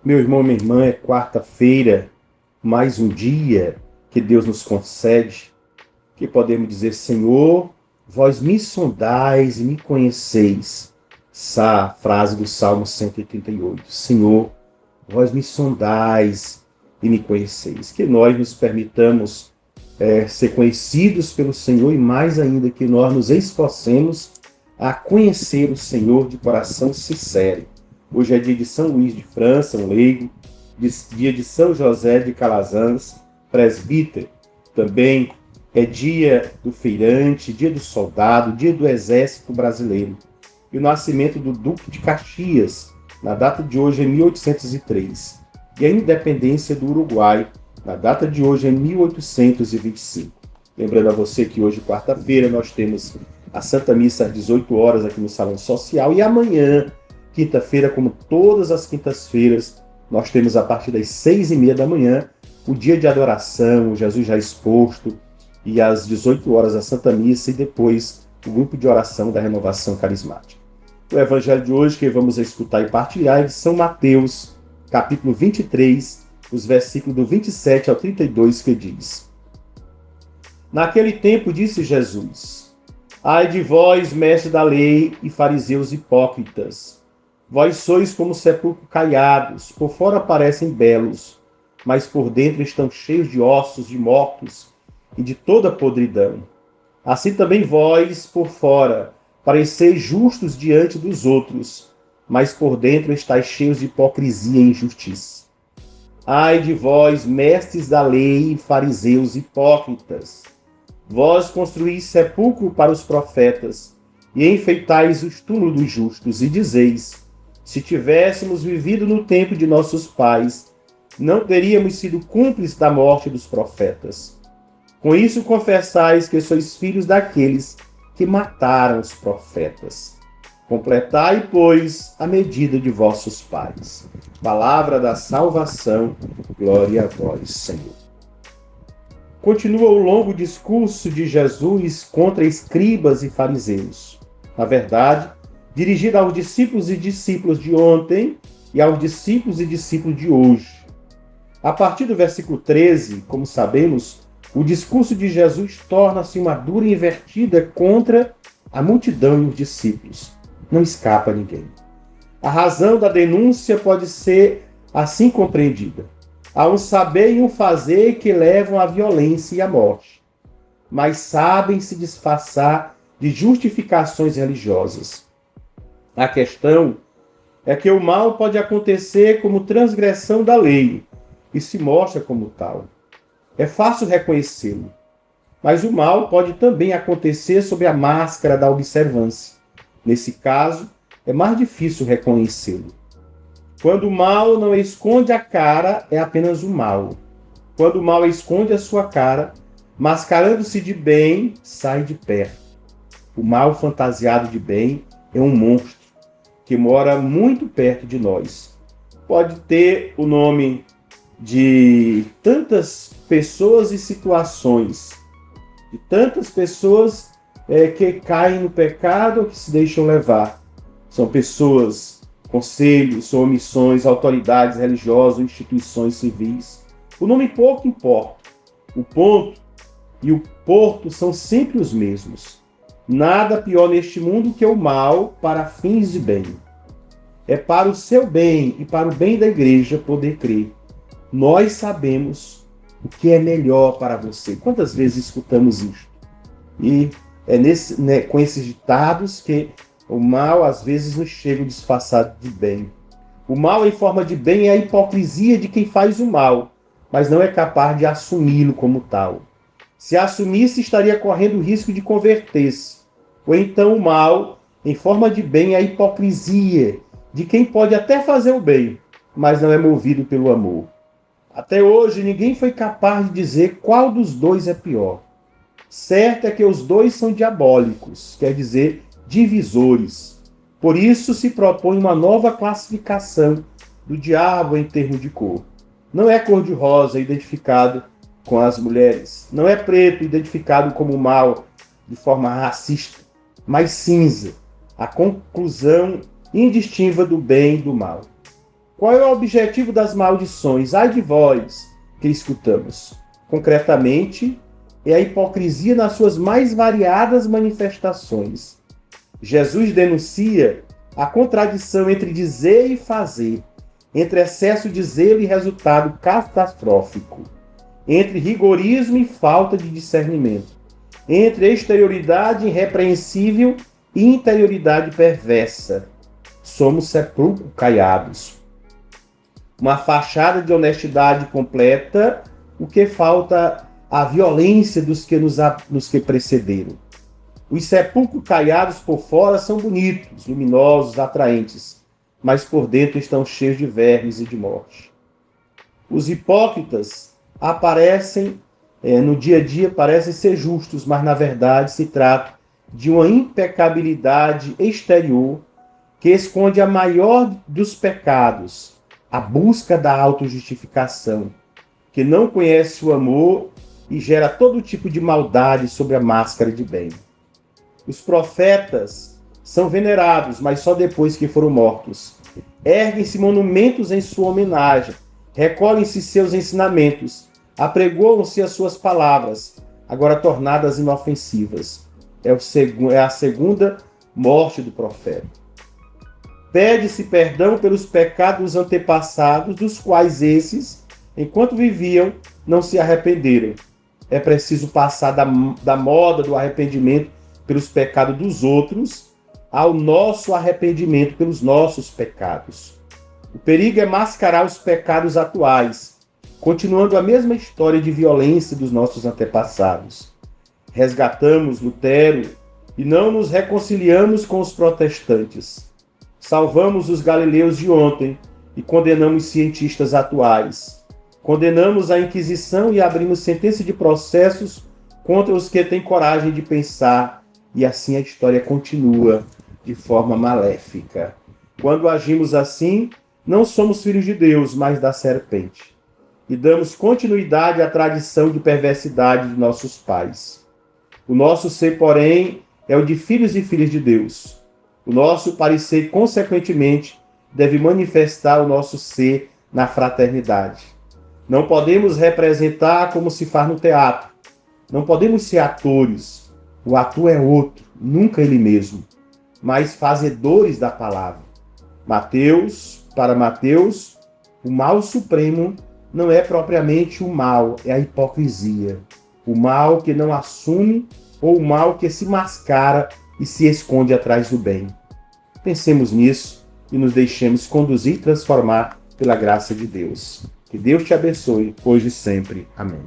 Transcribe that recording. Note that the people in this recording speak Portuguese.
Meu irmão, minha irmã, é quarta-feira, mais um dia que Deus nos concede, que podemos dizer: Senhor, vós me sondais e me conheceis. Essa frase do Salmo 138. Senhor, vós me sondais e me conheceis. Que nós nos permitamos ser conhecidos pelo Senhor e mais ainda que nós nos esforcemos a conhecer o Senhor de coração sincero. Hoje é dia de São Luís de França, um leigo, dia de São José de Calazans, presbítero. Também é dia do feirante, dia do soldado, dia do exército brasileiro. E o nascimento do Duque de Caxias, na data de hoje é 1803. E a independência do Uruguai, na data de hoje é 1825. Lembrando a você que hoje, quarta-feira, nós temos a Santa Missa às 18 horas aqui no Salão Social. E amanhã, quinta-feira, como todas as quintas-feiras, nós temos a partir das 6h30 da manhã o dia de adoração, o Jesus já exposto, e às 18 horas a Santa Missa e depois o grupo de oração da Renovação Carismática. O evangelho de hoje que vamos escutar e partilhar é de São Mateus, capítulo 23, os versículos do 27 ao 32, que diz: Naquele tempo disse Jesus: Ai de vós, mestres da lei e fariseus hipócritas! Vós sois como sepulcros caiados, por fora parecem belos, mas por dentro estão cheios de ossos de mortos e de toda podridão. Assim também vós, por fora, pareceis justos diante dos outros, mas por dentro estáis cheios de hipocrisia e injustiça. Ai de vós, mestres da lei e fariseus hipócritas! Vós construís sepulcro para os profetas e enfeitais os túmulos dos justos, e dizeis: se tivéssemos vivido no tempo de nossos pais, não teríamos sido cúmplices da morte dos profetas. Com isso confessais que sois filhos daqueles que mataram os profetas. Completai, pois, a medida de vossos pais. Palavra da salvação, glória a vós, Senhor. Continua o longo discurso de Jesus contra escribas e fariseus. Na verdade, dirigido aos discípulos e discípulas de ontem e aos discípulos e discípulos de hoje. A partir do versículo 13, como sabemos, o discurso de Jesus torna-se uma dura invertida contra a multidão e os discípulos. Não escapa a ninguém. A razão da denúncia pode ser assim compreendida. Há um saber e um fazer que levam à violência e à morte, mas sabem se disfarçar de justificações religiosas. A questão é que o mal pode acontecer como transgressão da lei e se mostra como tal. É fácil reconhecê-lo, mas o mal pode também acontecer sob a máscara da observância. Nesse caso, é mais difícil reconhecê-lo. Quando o mal não esconde a cara, é apenas o mal. Quando o mal esconde a sua cara, mascarando-se de bem, sai de perto. O mal fantasiado de bem é um monstro que mora muito perto de nós. Pode ter o nome de tantas pessoas e situações, de tantas pessoas que caem no pecado ou que se deixam levar. São pessoas, conselhos, omissões, autoridades religiosas, instituições civis. O nome pouco importa. O ponto e o porto são sempre os mesmos. Nada pior neste mundo que o mal para fins de bem. É para o seu bem e para o bem da igreja poder crer. Nós sabemos o que é melhor para você. Quantas vezes escutamos isto? E é com esses ditados que o mal às vezes nos chega disfarçado de bem. O mal em forma de bem é a hipocrisia de quem faz o mal, mas não é capaz de assumi-lo como tal. Se assumisse, estaria correndo o risco de converter-se. Ou então o mal, em forma de bem, é a hipocrisia de quem pode até fazer o bem, mas não é movido pelo amor. Até hoje, ninguém foi capaz de dizer qual dos dois é pior. Certo é que os dois são diabólicos, quer dizer, divisores. Por isso se propõe uma nova classificação do diabo em termos de cor. Não é cor-de-rosa identificado com as mulheres. Não é preto identificado como mal de forma racista, mas cinza, a conclusão indistinta do bem e do mal. Qual é o objetivo das maldições? Ai de vós que escutamos. Concretamente, é a hipocrisia nas suas mais variadas manifestações. Jesus denuncia a contradição entre dizer e fazer, entre excesso de zelo e resultado catastrófico, entre rigorismo e falta de discernimento, entre exterioridade irrepreensível e interioridade perversa. Somos sepulcro caiados. Uma fachada de honestidade completa, o que falta a violência dos que precederam. Os sepulcros caiados por fora são bonitos, luminosos, atraentes, mas por dentro estão cheios de vermes e de morte. Os hipócritas aparecem no dia a dia, parecem ser justos, mas na verdade se trata de uma impecabilidade exterior que esconde a maior dos pecados, a busca da autojustificação, que não conhece o amor e gera todo tipo de maldade sob a máscara de bem. Os profetas são venerados, mas só depois que foram mortos. Erguem-se monumentos em sua homenagem, recolhem-se seus ensinamentos, apregoam-se as suas palavras, agora tornadas inofensivas. É a segunda morte do profeta. Pede-se perdão pelos pecados antepassados, dos quais esses, enquanto viviam, não se arrependeram. É preciso passar da moda do arrependimento pelos pecados dos outros ao nosso arrependimento pelos nossos pecados. O perigo é mascarar os pecados atuais, continuando a mesma história de violência dos nossos antepassados. Resgatamos Lutero e não nos reconciliamos com os protestantes. Salvamos os galileus de ontem e condenamos cientistas atuais. Condenamos a Inquisição e abrimos sentença de processos contra os que têm coragem de pensar, e assim a história continua de forma maléfica. Quando agimos assim, não somos filhos de Deus, mas da serpente. E damos continuidade à tradição de perversidade de nossos pais. O nosso ser, porém, é o de filhos e filhas de Deus. O nosso parecer, consequentemente, deve manifestar o nosso ser na fraternidade. Não podemos representar como se faz no teatro. Não podemos ser atores. O ator é outro, nunca ele mesmo, mas fazedores da palavra. Para Mateus, o mal supremo não é propriamente o mal, é a hipocrisia. O mal que não assume ou o mal que se mascara e se esconde atrás do bem. Pensemos nisso e nos deixemos conduzir e transformar pela graça de Deus. Que Deus te abençoe, hoje e sempre. Amém.